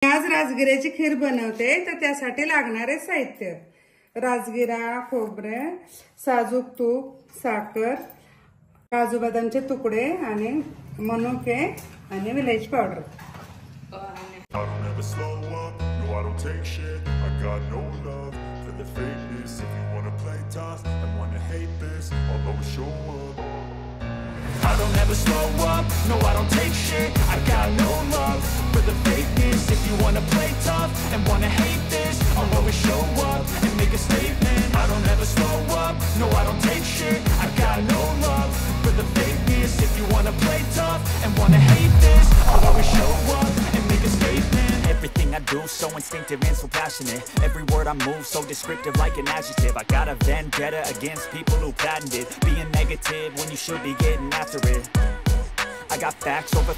आज राजगिऱ्याची खीर बनवते तर त्यासाठी लागणारे साहित्य राजगिरा, खोबरे, साजूक तूप, साखर, काजू बदामचे तुकडे आणि मनुके आणि विलायची powder. I don't ever slow up, no I don't take shit, I got no love for the fakeness, if you wanna play tough and wanna hate this, I'll always show up. I don't ever slow up, no I don't take shit, I got no love for the fakeness, if you wanna play tough and wanna hate this, I'll always show up and make a statement. I don't ever slow up, no I don't take shit, I got no love for the fakeness, if you wanna play tough and wanna hate this, I'll always show up and make a statement. Everything I do so instinctive and so passionate, every word I move so descriptive like an adjective. I got a vendetta against people who patented being negative when you should be getting after it. I got facts over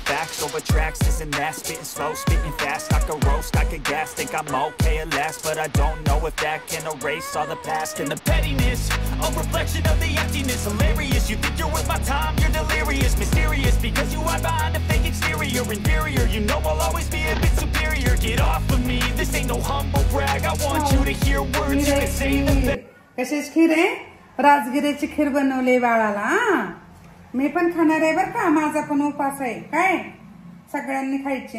tracks, this and that, spitting slow, spitting fast. I could roast, I could gas, think I'm okay at last, but I don't know if that can erase all the past. And the pettiness, a reflection of the emptiness. Hilarious, you think you're worth my time, you're delirious. Mysterious, because you hide behind a fake exterior. Inferior, you know I'll always be a bit superior. Get off of me, this ain't no humble brag. I want you to hear words you can say the best. कशीच खीर आहे? राजगिऱ्याची खीर बनवली बाळाला। मी पण खाणार आहे बरं का, माझा पण उपास आहे काय, सगळ्यांनी खायची।